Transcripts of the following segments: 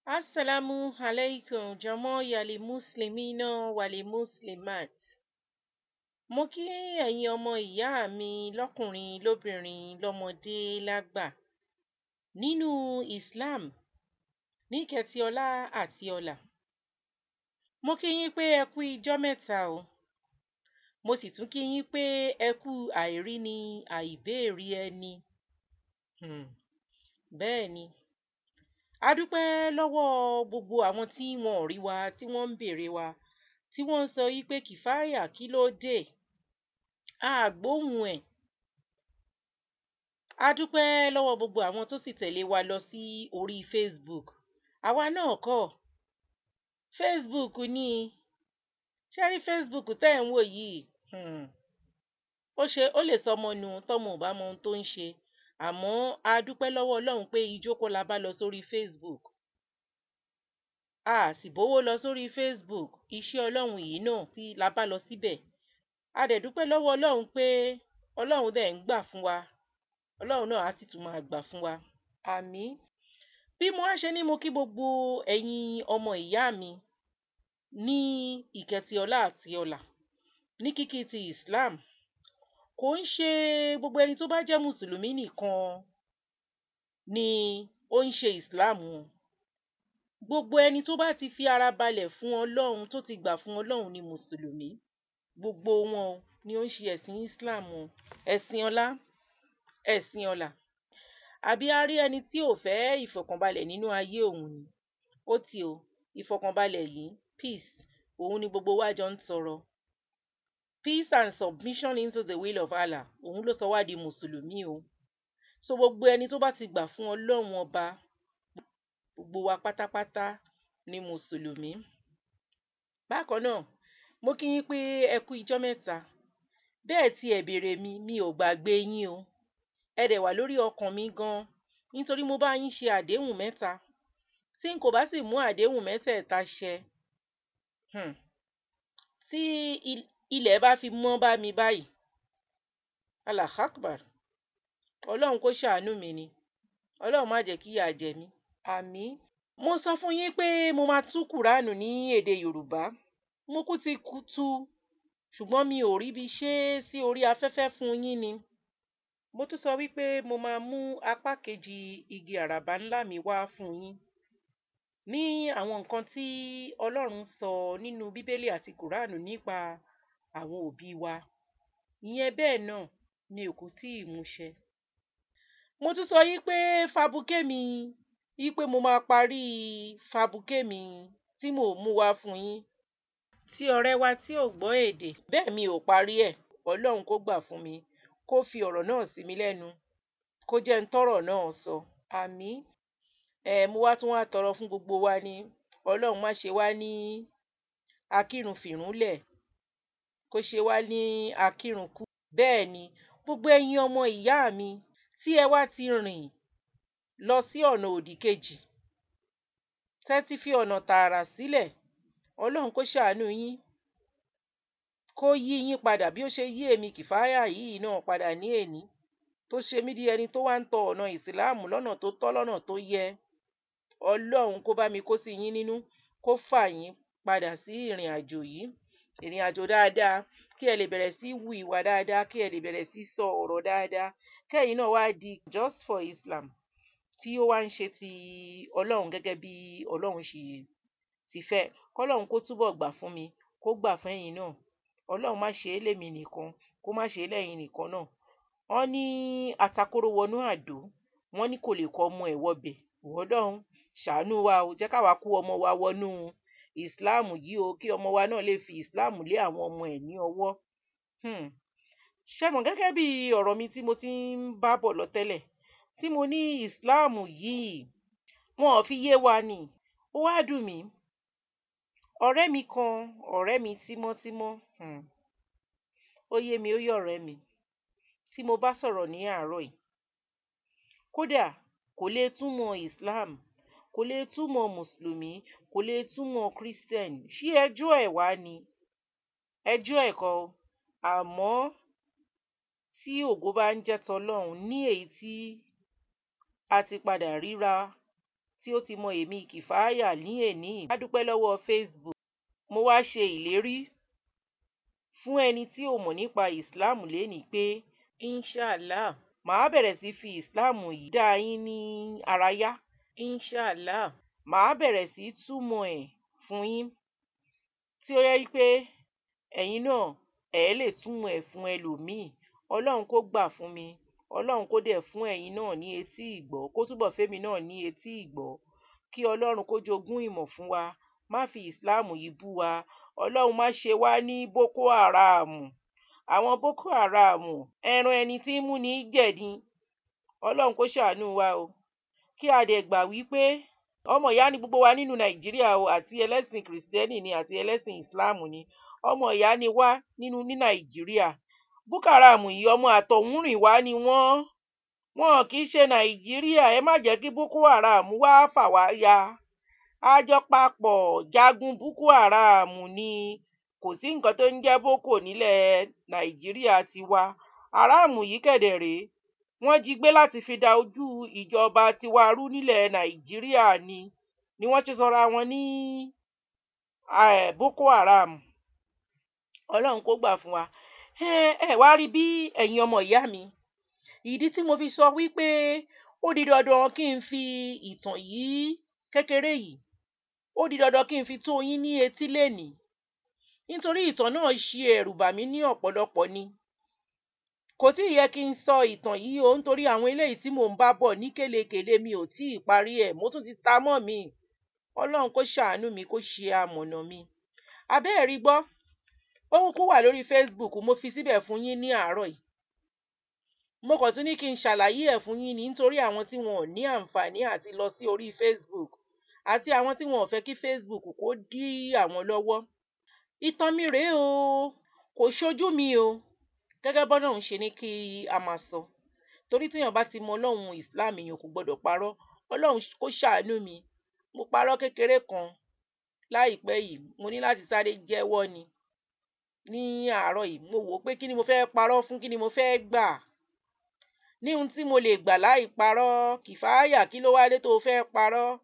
Assalamu alaikum jamoyali muslimina wali muslimat. Mo kí ẹ̀yin ọmọ ìyá mi lọ́kùnrin lóbìnrin lọ́mọdé lágbà nínú Islam ní kẹtì ọlá àti ọlà. Mo kí yín pé ẹ kú ijọ́ mẹ́ta o. Mo sì tún kí yín pé ẹ kú àìrí ni àìbéèrè ẹni. Bẹ́ẹ̀ ni. A dúpẹ́ lọ́wọ́ gbogbo àwọn tí wọn ò rí wa, tí wọ́n ń béèrè wa, tí wọ́n ń sọ wípé Kìfáyà kí ló dé? A gbóhùn ẹ̀. A dúpẹ́ lọ́wọ́ gbogbo àwọn tó sì tẹ̀lé wa lọ sí orí Facebook. Àwa náà kọ́. Facebook ni. Ṣé rí Facebook tẹ́ ẹ̀ ń wò yìí? Ó lè sọmọ nù tọ́mọ ò bá mọ ohun tó ń ṣe. Àmọ́ a dúpẹ́ lọ́wọ́ Ọlọ́run pé ìjókòó la bá lọ sórí Facebook. A sì bówó lọ sórí Facebook. Iṣẹ́ Ọlọ́run yìí náà tí la bá lọ síbẹ̀. A dẹ̀ dúpẹ́ lọ́wọ́ Ọlọ́run pé Ọlọ́run dẹ̀ ń gbà fún wa. Ọlọ́run náà á sì tún máa gbà fún wa. Àmín. Bí mo wá ṣe ní mo kí gbogbo ẹ̀yin ọmọ ìyá mi ní ìkẹtì ọlá àti ọlà ní kíkí ti Islam. Kò ń ṣe gbogbo ẹni tó bá jẹ́ Mùsùlùmí nìkan ni ó ń ṣe Islam o. Gbogbo ẹni tó bá ti fi ara balẹ̀ fún Ọlọ́run, tó ti gbà fún Ọlọ́run ni Mùsùlùmí. Gbogbo wọn ni ó ń ṣe ẹ̀sìn Islam o. Ẹ̀sìn ọlá, ẹ̀sìn ọlà. Àbí a rí ẹni tí ò fẹ́ ìfọ̀kànbalẹ̀ nínú ayé òun ni. Ó ti o, ìfọ̀kànbalẹ̀ yìí, peace, òun ni gbogbo wa jọ ń tọrọ. Peace and submission into the will of Allah. Òun ló sọ wá di Mùsùlùmí o. So gbogbo ẹni tó bá ti gbà fún Ọlọ́run ọba, gbogbo wa pátápátá ni Mùsùlùmí. Bákan náà, mo kí yín pé ẹ kú ijọ́ mẹ́ta. Bẹ́ẹ̀ tí ẹ béèrè mi ò gbàgbé yín o. Ẹ dẹ̀ wà lórí ọkàn mi gan, nítorí mo bá yín ṣe àdéhùn mẹ́ta. Tí n kò bá sì mú àdéhùn mẹ́tẹ̀ẹ̀ta ṣẹ, tí ilẹ̀ bá fi mọ́ bá mi báyìí, Allahu Akbar, Ọlọ́run kó ṣàánú mi ni. Ọlọ́run má jẹ́ kí ìyà jẹ mí. Àmín. Mo sọ fún yín pé mo máa tú Kùránù ní èdè Yorùbá. Mo kú ti tú, ṣùgbọ́n mi ò rí bí ṣe sí orí afẹ́fẹ́ fún yín ni. Mo tún sọ wípé mo máa mú apá kejì igi àràbà ńlá mi wá fún yín. Ní àwọn nǹkan tí Ọlọ́run sọ nínú Bíbélì àti Kùránù nípa àwọn òbí wa. Ìyẹn bẹ́ẹ̀ náà ni kò tí ì múṣẹ. Mo tún sọ yín pé fabuké mi, yí pé mo máa parí fabuké mi tí mò ń mú wá fún yín. Tí ọ̀rẹ́ wa tí ò gbọ́ èdè, bẹ́ẹ̀ mi ò parí ẹ̀. Ọlọ́run kó gbà fún mi, kó fi ọ̀rọ̀ náà sí mi lẹ́nu, kó jẹ́ n tọ́rọ̀ náà sọ. Àmín. Mo wá tún wá tọrọ fún gbogbo wa ni. Ọlọ́run má ṣe wá ní akírunfìrúnlẹ̀, kó ṣe wá ní akírunkú. Bẹ́ẹ̀ ni, gbogbo ẹ̀yin ọmọ ìyá mi tí ẹ wá ti rìn lọ sí ọ̀nà òdì kejì, tẹ́ ti fi ọ̀nà tààrà sílẹ̀, Ọlọ́run kó ṣàánú yín, kó yí yín padà bí ó ṣe yí èmi Kìfáyà yìí náà padà ní èní, tó ṣe mí di ẹni tó wá ń tọ ọ̀nà Ìsìláàmù lọ́nà tó tọ́, lọ́nà tó yẹ. Ọlọ́run kó bá mi kó sí yín nínú, kó fà yín padà sí ìrìn àjò yìí, ìrìn àjò dáadáa, kí ẹ lè bẹ̀rẹ̀ sí wu ìwà dáadáa, kí ẹ lè bẹ̀rẹ̀ sí sọ ọ̀rọ̀ dáadáa, kẹ́yìn náà wá di just for Islam, tí ó wá ń ṣe ti Ọlọ́run gẹ́gẹ́ bí Ọlọ́run ṣe ti fẹ́. Kọ́lọ́run kó túbọ̀ gbà fún mi, kó gbà fún ẹ̀yin náà. Ọlọ́run má ṣe é lémi nìkan, kó má ṣe é lẹ́yìn nìkan náà. Wọ́n ní atakóró wọnú àdó, wọ́n ní kò lè kọ ọmọ ẹ̀ wọbẹ̀. Ọlọ́run ṣàánú wa o, jẹ́ káwa kó ọmọ wa wọnú Islam yìí o, kí ọmọ wa náà lè fi Islam lé àwọn ọmọ ẹ̀ ní ọwọ́. Ṣé mọ̀, gẹ́gẹ́ bí ọ̀rọ̀ mi tí mo ti ń bá bọ̀ lọ tẹ́lẹ̀, tí mo ní Islam yìí wọn ò fi yé wa ni. Ó wá dùn mí. Ọ̀rẹ́ mi kan, ọ̀rẹ́ mi tímọ́tímọ́, ó yé mi, ó yé ọ̀rẹ́ mi, tí mo bá sọ̀rọ̀ ní àárọ̀ yìí. Kódà kò lè túmọ̀ Islam, kò lè túmọ̀ Mùsùlùmí, kò lè túmọ̀ Christian. Ṣé ẹjọ́ ẹ̀ wá ni? Ẹjọ́ ẹ̀ kọ́. Àmọ́ tí ògo bá ń jẹ́ tọlọ́run, ní èyí tí a ti padà ríra tí ó ti mọ èmi Kifaya ní èní. A dúpẹ́ lọ́wọ́ Facebook. Mo wá ṣe ìlérí fún ẹni tí ò mọ̀ nípa Islam lénìí pé inshallah màá bẹ̀rẹ̀ sí fi Islam yìí dá yín ní ara yá. Inshallah màá bẹ̀rẹ̀ sí túmọ̀ ẹ̀ fún yín tí ó yẹ pé ẹ̀yin náà ẹ lè túmọ̀ ẹ̀ fún ẹlòmíì. Ọlọ́run kó gbà fún mi. Ọlọ́run kó dẹ̀ fún ẹ̀yin náà ní etí ìgbọ́, kó túbọ̀ fẹ́mi náà ní etí ìgbọ́. Kí Ọlọ́run kó jogún ìmọ̀ fún wa. Má fi Islam yìí bú wa. Ọlọ́run má ṣe wá ní Boko Haram. Àwọn Boko Haram ẹran ẹni tí ń mú ní jẹ̀dí. Ọlọ́run kó ṣàánú wa o. Kí a dẹ̀ gbà wípé ọmọ ìyá ni gbogbo wa nínú Nàìjíríà o, àti ẹlẹ́sìn Kìrìsìtẹ́nì ni àti ẹlẹ́sìn Islam ni. Ọmọ ìyá ni wá ní Nàìjíríà. Boko Haram yìí ọmọ àtọ̀húnrìn wá ni wọ́n kì í ṣe Nàìjíríà. Ẹ má jẹ́ kí Boko Haram wá fà wá ya. Àjọ papọ̀ jagun Boko Haram ni. Kò sí nǹkan tó ń jẹ́ Boko nílẹ̀ Nàìjíríà tiwa. Haram yìí kẹ̀dẹ̀ rèé, wọ́n jí gbé láti fi da ojú ìjọba tiwa rú nílẹ̀ Nàìjíríà ni wọ́n ṣe sọra wọn ní Boko Haram. Ọlọ́run kó gbà fún wa. Ẹ wá rí bí ẹ̀yin ọmọ ìyá mi. Ìdí tí mo fi sọ wípé ó di dandan kí n fi ìtàn yìí kékeré yìí, ó di dandan kí n fi tó yín ní etí lénìí. Nítorí ìtàn náà ṣe ẹ̀rù bà mí ní ọ̀pọ̀lọpọ̀ ni. Kò tí ì yẹ kí n sọ ìtàn yìí o, nítorí àwọn eléyìí tí mò ń bá bọ̀ ní kélekèle mi ò tí ì parí ẹ̀. Mo tún ti ta mọ́ mi. Ọlọ́run kó ṣàánú mi, kó ṣe amọ̀nà mi. Abẹ́ẹ̀ rí gbọ́. Ó kúkú wà lórí Facebook, mo fi síbẹ̀ fún yín ní àárọ̀ yìí. Mo kàn tún ní kí n ṣàlàyé ẹ̀ fún yín nítorí àwọn tí wọn ò ní àǹfààní àti lọ sí orí Facebook àti àwọn tí wọn ò fẹ́ kí Facebook kó dí àwọn lọ́wọ́. Ìtàn mi rèé o, kò ṣojú mi o. Gẹ́gẹ́ b'Ọlọ́run ṣe ní kí a máa sọ. Torí téèyàn bá ti mọ Ọlọ́run Islam èèyàn kò gbọdọ̀ parọ́. Ọlọ́run kó ṣàánú mi. Mo parọ́ kékeré kan láìpẹ́ yìí. Mo ní láti sáré jẹ́wọ́ ni ní àárọ̀ yìí. Mo wò ó pé kí ni mo fẹ́ parọ́ fún, kí ni mo fẹ́ gbà. Ní ohun tí mo lè gbà láì parọ́. Kifaya, kí ló wá dé tó fẹ́ parọ́?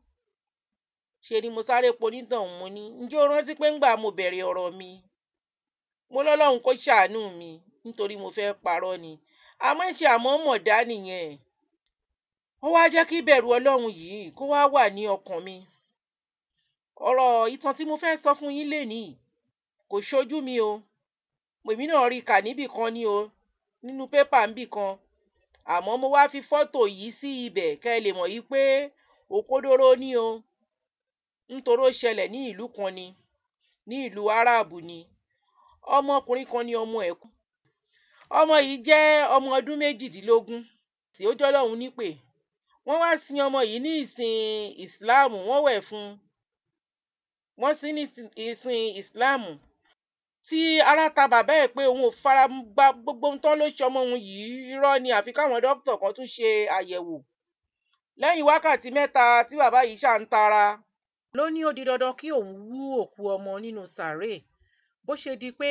Ṣe ni mo sáré ponítọ̀hún. Mo ní ǹjẹ́ o rántí pé ńgbà mo bẹ̀rẹ̀ ọ̀rọ̀ mi, mo lọ́lọ́run kó ṣàánú mi nítorí mo fẹ́ parọ́ ni. Àmọ́ ṣe àmọ̀ọ́mọ̀ dá nìyẹn. Ó wá jẹ́ kí ìbẹ̀rù Ọlọ́run yìí kó wá wà ní ọkàn mi. Ọ̀rọ̀ ìtàn tí mo fẹ́ sọ fún yín lénìí kò ṣojú mi o. Èmi náà rí kà níbì kan ni o, nínú pépà níbì kan. Àmọ́ mo wá fi fọ́tò yìí sí ibẹ̀ kẹ́ ẹ lè mọ̀ yìí pé òkodoro ni o. Nítorí ó ṣẹlẹ̀ ní ìlú kan ni, ní ìlú Áràbù ni. Ọmọkùnrin kan ni ọmọ ẹ̀ kú. Ọmọ yìí jẹ́ ọmọ ọdún 18 tí ó jọ́lọ́run nípè. Wọ́n wá sin ọmọ yìí ní ìsìn Islam, wọ́n wẹ̀ fún un. Wọ́n sin ní ìsìn Islam. Tí ara ta bàbá ẹ̀ pé òun ò fara gbá gbogbo ohun tán ló ṣe ọmọ òun yìí, irọ́ ni, àfi káwọn dókítà kan tún ṣe àyẹ̀wò. Lẹ́yìn wákàtí 3 tí bàbá yìí ṣà ń tara, ló ní ó di dandan kí òun wú òkú ọmọ nínú sàréè. Bó ṣe di pé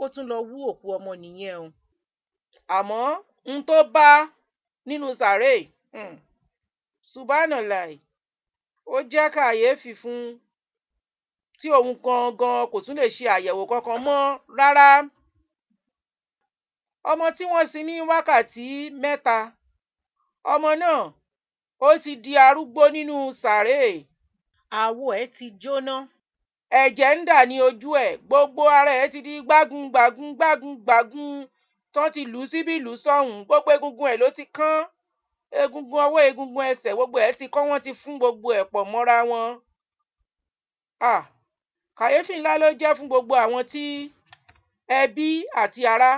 ó tún lọ wú òkú ọmọ nìyẹn o. Àmọ́ n tó bá nínú sàréè, subhanallah, ó jẹ́ kàyéfì fún, tí òun gangan kò tún lè ṣe àyẹ̀wò kankan mọ́ rárá. Ọmọ tí wọ́n sin ní wákàtí 3, ọmọ náà ó ti di arúgbó nínú sàréè. Àwọ̀ ẹ̀ ti jóná. Ẹ̀jẹ̀ ń dà ní ojú ẹ̀. Gbogbo ara ẹ̀ ti di gbágun. Tán ti lù ú síbí lù ú sọ́hùn. Gbogbo egungun ẹ̀ ló ti kán. Egungun ọwọ́, egungun ẹsẹ̀, gbogbo ẹ̀ ti kán. Wọ́n ti fún gbogbo ẹ̀ pọ̀ mọ́ra wọn. Kàyéfì ńlá ló jẹ́ fún gbogbo àwọn tí ẹbí àti ará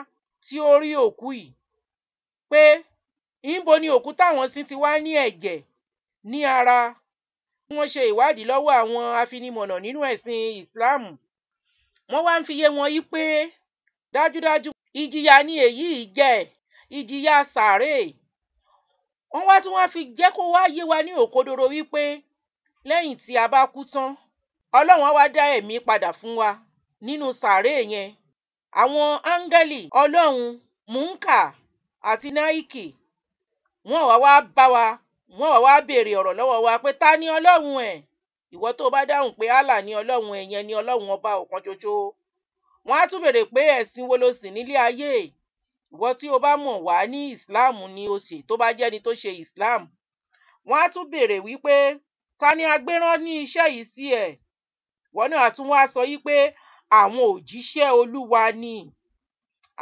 tí ó rí òkú yìí. Pé níbo ni òkú táwọn sin ti wá ní ẹ̀jẹ̀ ní ara. Wọ́n ṣe ìwádìí lọ́wọ́ àwọn afinimọ̀nà nínú ẹ̀sìn Islam. Wọ́n wá ń fi yé wọn yí pé dájúdájú ìjìyà ni èyí jẹ́, ìjìyà sàréè. Wọ́n wá tún wá fi jẹ́ kó wá yé wa ní òkodoro wípé lẹ́yìn tí a bá kú tán, Ọlọ́run á wá dá ẹ̀mí padà fún wa nínú sàréè yẹn. Àwọn áńgẹ́lì Ọlọ́run, Múnkà àti Náíkì, wọ́n wá bá wa wọ́n wá béèrè ọ̀rọ̀ lọ́wọ́ wa pé ta ni ọlọ́run ẹ̀? Ìwọ tó bá dáhùn pé Allah ni ọlọ́run ẹ̀, yẹn ni ọlọ́run ọba ọ̀kan ṣoṣo. Wọ́n á tún béèrè pé ẹ̀sìn wo lo sìn nílé ayé? Ìwọ tí o bá mọ̀ wá ní Islam ni o ṣe, tó bá jẹ́ ẹni tó ṣe Islam. Wọ́n á tún béèrè wípé ta ni a gbé rán ní iṣẹ́ yìí sí ẹ̀? Wọ́n náà tún wá sọ wípé àwọn òjíṣẹ́ Olúwa ni.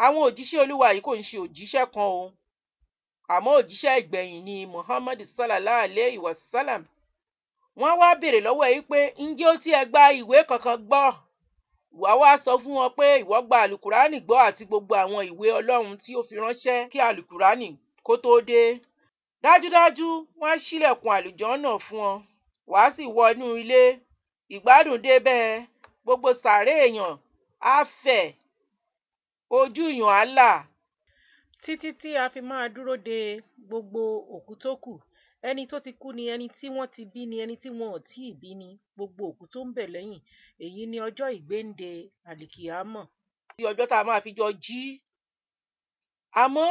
Àwọn òjíṣẹ́ Olúwa yìí kò ń ṣe òjíṣẹ́ kan o, àmọ́ òjíṣẹ́ ìgbẹ̀yìn ni Muhammad sallallahu alayhi wa sallam. Wọ́n wá béèrè lọ́wọ́ ẹ̀ wípé ǹjẹ́ ó tiẹ̀ gba ìwé kankan gbọ́? Wàá wá sọ fún wọn pé ìwọ gba àlùkùránì gbọ́ àti gbogbo àwọn ìwé Ọlọ́run tí ó fi ránṣẹ́ kí àlùkùránì kó tó dé. Dájúdájú wọ́n á ṣílẹ̀kùn àlùjànnà fún ọ, wàá sì wọ inú ilé, ìgbádùn dé bẹ́ẹ̀, gbogbo sàárè èèyàn á fẹ̀, ojú èèyàn á là, títí tí a fi máa dúró de gbogbo òkú tó kù. Ẹni tó ti kú ni, ẹni tí wọ́n ti bí ni, ẹni tí wọn ò tíì bí ni, gbogbo òkú tó ń bẹ̀ lẹ́yìn. Èyí ni ọjọ́ ìgbéǹde àlìkìyámọ̀, tí ọjọ́ tá a máa fi jọ jí. Àmọ́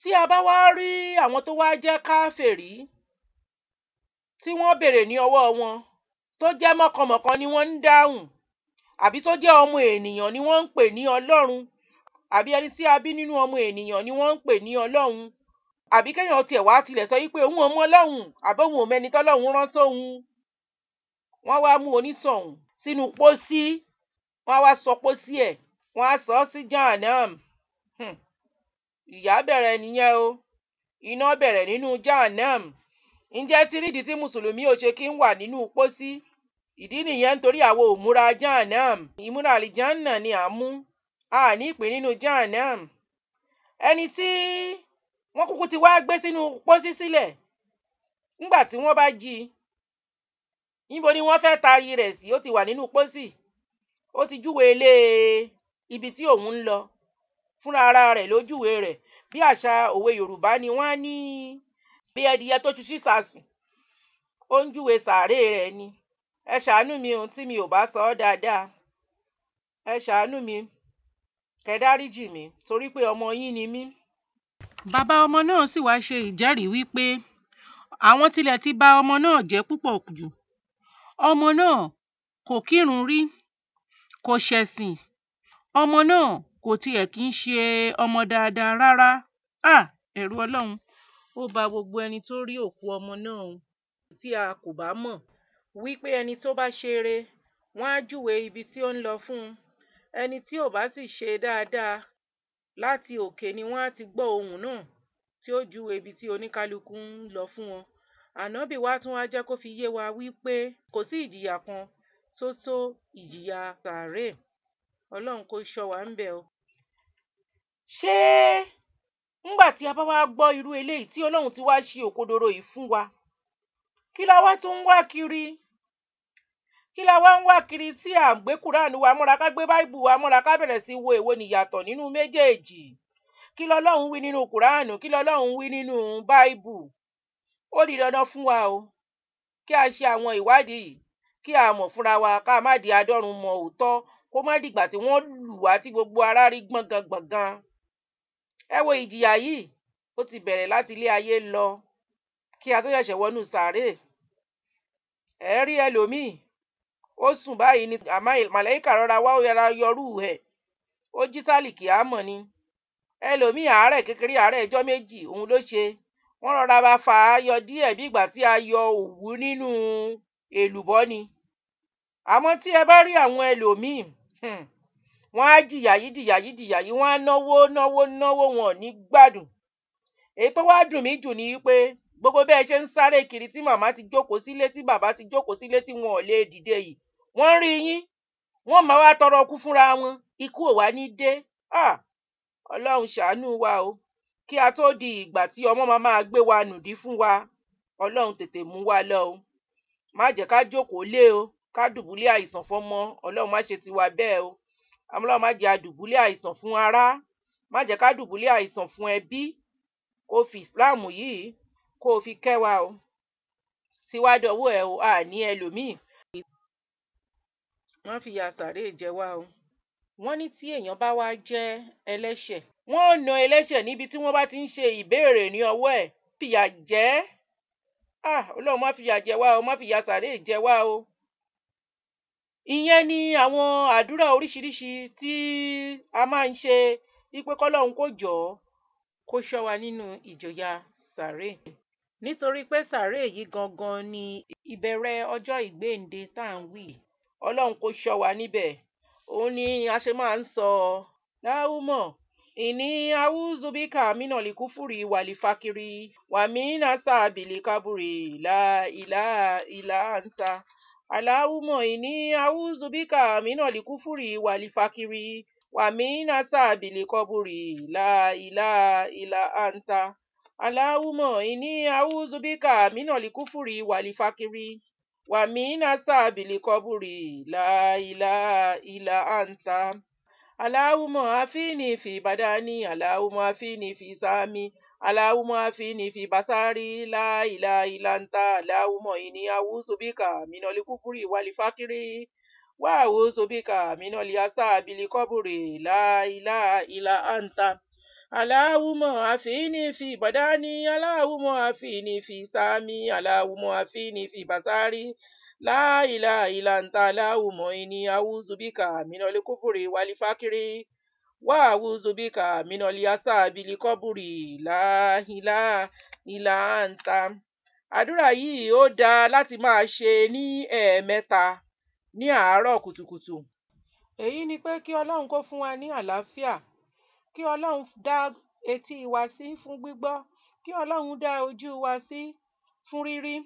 tí a bá wá rí àwọn tó wá jẹ́ káfèrí tí wọ́n béèrè ní ọwọ́ wọn, tó jẹ́ mọ̀kànmọ̀kàn ni wọ́n ń dáhùn, àbí tó jẹ́ ọmọ ènìyàn ni wọ́n ń pè ní Ọlọ́run, àbí ẹni tí a bí nínú ọmọ ènìyàn ni wọ́n ń pè ní Ọlọ́run, àbí kéèyàn tiẹ̀ wá tilẹ̀ sọ wípé òun ò mọ Ọlọ́run, àbí òun ò mẹni tọ́lọ́run rán sóhun. Wọ́n wá mú onítọ̀hún sínú pósí, wọ́n wá sọ pósí ẹ̀, wọ́n á sọ ọ́ sí Jahannam. Ìyà bẹ̀rẹ̀ nìyẹn o, iná bẹ̀rẹ̀ nínú Jahannam. Ǹjẹ́ tí rídìí tí mùsùlùmí ò ṣe kí ń wà nínú pósí? Ìdí nìyẹn nítorí àwọn ò múra Jahannam. Ìmúra àlìjánà ni à ń mú, a ní ìpín nínú Jahannam. Ẹni tí wọ́n kúkú ti wá gbé sínú pósí sílẹ̀, nígbà tí wọ́n bá jí i, níbo ni wọ́n fẹ́ taari rẹ̀ sí? Ó ti wà nínú pósí, ó ti júwe ilé ibi tí òun ń lọ fúnra ara rẹ̀ ló júwe rẹ̀. Bí àṣà òwe Yorùbá ni wọ́n á ní bí ẹdìyẹ tó tu sísàsùn, ó ń júwe sàárè rẹ̀ ni. Ẹ ṣàánú mi o tí mi ò bá sọ ọ́ dáadáa, ẹ ṣàánú mi, kẹ́ dáríjì mi, torí pé ọmọ yín ni mí. Bàbá ọmọ náà sì wá ṣe ìjẹ́rìí wípé àwọn tilẹ̀ ti bà ọmọ náà jẹ́ púpọ̀ jù. Ọmọ náà kò kírun rí, kò ṣẹ̀sìn, ọmọ náà kò tiẹ̀ kí ń ṣe ọmọ dáadáa rárá. Ẹ̀rù Ọlọ́run ó ba gbogbo ẹni tó rí òkú ọmọ náà o. Tí a kò bá mọ̀ wípé ẹni tó bá ṣeré, wọ́n á júwe ibi tí ó ń lọ fún un. Ẹni tí ò bá sì ṣe dáadáa, láti òkè ni wọ́n á ti gbọ́ ohùn náà tí ó júwe ibi tí oníkálukú ń lọ fún wọn. Ànábì wa tún wá jẹ́ kó fi yé wa wípé kò sí ìjìyà kan tó tó ìjìyà sàárè. Ọlọ́run kó ṣọ́ wa ń bẹ̀ o. Ṣé ńgbà tí a bá wá gbọ́ irú eléyìí tí Ọlọ́run ti wá ṣe òkodoro yìí fún wa, kí la wá tún ń wá kiri? Kí la wá ń wá kiri tí à ń gbé Kùránì wa mọ́ra, ká gbé Báíbù wa mọ́ra, ká bẹ̀rẹ̀ sí wo èwo nìyàtọ̀ nínú méjèèjì? Kí lọ́lọ́run wí nínú Kùránì? Kí lọ́lọ́run wí nínú Báíbù? Ó di dandan fún wa o kí a ṣe àwọn ìwádìí yìí, kí a mọ̀ fúnra wa, ká má di adọ́run mọ òótọ́, kó má dìgbà tí wọ́n lù wá tí gbogbo ara rí gbọ̀ngàn. Ẹ wo ìjìyà yìí, ó ti bẹ̀rẹ̀ láti ilé ayé lọ kí a tó ṣẹ̀ṣẹ̀ wọnú sàárè. Ẹ rí ẹlòmíì, ó sùn báyìí ni màláíkà rọra wá yọrú ẹ̀, ó jí sálìkìámọ̀ ni. Ẹlòmíì àárẹ̀ kékeré, àárẹ̀ ọjọ́ méjì òun ló ṣe, wọ́n rọra bá fà á yọ díẹ̀ bí ìgbà tí a yọ òwú nínú èlùbọ́ ni. Àmọ́ tí ẹ bá rí àwọn ẹlòmíì, wọ́n á jìyà yìí, wọ́n á náwó wọn ò ní gbádùn. Èyí tó wá dùn mí jù ni wípé gbogbo bẹ́ẹ̀ ṣe ń sáré kiri tí màmá ti jókòó sílé, tí bàbá ti jókòó sílé tí wọn ò lè dìde yìí, wọ́n rí yín, wọ́n máa wá tọrọ kú fúnra wọn, ikú ò wá ní dé. Ọlọ́run ṣàánú wa o, kí a tó di ìgbà tí ọmọ máa gbé wa nùdí fún wa. Ọlọ́run tètè mú wa lọ o, má jẹ́ ká jókòó lé o, ká dùbúlẹ̀ àìsàn fọ́mọ. Ọlọ́run má ṣe tiwa bẹ́ẹ̀ o. Ọlọ́run má jẹ́ a dùbúlẹ̀ àìsàn fún ará, má jẹ́ ká dùbúlẹ̀ àìsàn fún ẹbí. Kó fi Islam yìí kó fi kẹ́ wa o. Tiwa dọ̀wọ́ ẹ o, àní ẹlòmíì. Wọ́n fi ìyà sàárè jẹ wá o. Wọ́n ní tí èèyàn bá wá jẹ́ ẹlẹ́ṣẹ̀, wọ́n ò na ẹlẹ́ṣẹ̀ níbi tí wọ́n bá ti ń ṣe ìbéèrè ní ọwọ́ ẹ̀, fìyà jẹ Ọlọ́run má fìyà jẹ wá o, má fìyà sàréè jẹ wá o. Ìyẹn ni àwọn àdúrà oríṣiríṣi tí a máa ń ṣe wípé kọ́lọ́run kó jọ̀ọ́ kó ṣọ́ wa nínú ìjọyà sàréè. Nítorí pé sàréè yìí gangan ni ìbẹ̀rẹ̀ ọjọ́ ìgbéǹde tá à ń wí. Ọlọ́run kó ṣọ́ wa níbẹ̀. Òun ni a ṣe máa ń sọ láhùmọ̀ ìní awúzubíkà mínàlì kúfùrì wàlífàkiri wàmínà sábìlì kábùrì ìlà àǹtà. Aláhùmọ̀ ìní awúzubíkà mínàlì kúfùrì wàlífàkiri wàmínà sábìlì kábùrì ìlà àǹtà. Aláhùmọ̀ ìní awúzubíkà mínàlì kúfùrì wàlífàkiri wàmínà sábìlì kábùrì ìlà àǹtà. Allahumma afini fi badani, Allahumma afini fi sami, Allahumma afini fi basari, la ilaha illa anta, Allahumma inni a'udhu bika minal kufri wal fakri wa a'udhu bika minal asabil qabri, la ilaha illa anta. Allahumma afini fi badani, Allahumma afini fi sami, Allahumma afini fi basari, la ilaha illa anta. Allahumma inni a'udhu bika minal kufri wal fakri wa a'udhu bika minal asabil qabri, la ilaha illa anta. Àdúrà yìí ó dáa láti máa ṣe ní ẹ̀ẹ̀mẹ́ta ní àárọ̀ kùtùkùtù. Èyí ni pé kí Ọlọ́run kó fún wa ní àlàáfíà, kí Ọlọ́run dá etí wa sí fún gbígbọ́, kí Ọlọ́run dá ojú wa sí fún rírí,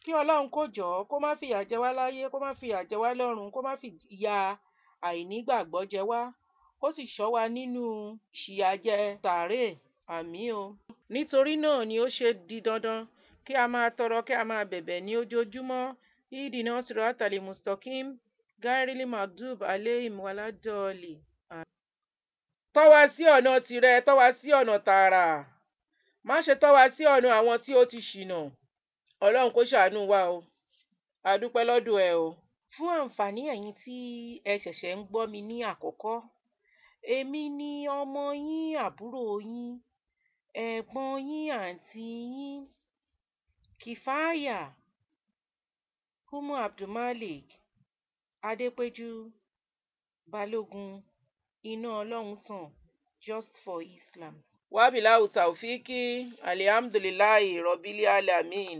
kí Ọlọ́run kó jọ̀ọ́ kó má fìyà jẹ wá láyé, kó má fìyà jẹ wá lọ́run, kó má fìyà àìnígbàgbọ́ jẹ wá, kó sì ṣọ́ wa nínú ìṣìyàjẹ sàréè. Àmín o. Nítorí náà ni ó ṣe di dandan kí a máa tọrọ, kí a máa bẹ̀bẹ̀ ní ojoojúmọ́. Ihdina siratal mustaqim ghairil maghdub alayhim waladdallin. Tọ́ wa sí ọ̀nà tìrẹ, tọ́ wa sí ọ̀nà tààrà. Má ṣe tọ́ wa sí ọ̀nà àwọn tí ó ti ṣìnà. Ọlọ́run kó ṣàánú wa o. A dúpẹ́ lọ́dọ̀ ẹ o. Fún àǹfààní ẹ̀yin tí ẹ ṣẹ̀ṣẹ̀ ń gbọ́ mi ní àkọ́kọ́, èmi ni ọmọ yín, àbúrò yín, ẹ̀gbọ́n yín, àǹtí yín, Kìfáyà Umu Abdulmalik Adépéjú Balógun Iná Ọlọ́run tàn, Just for Islam. Wàbíláù tàòfíkì, alihamdulilayi rọ̀bílì alamin.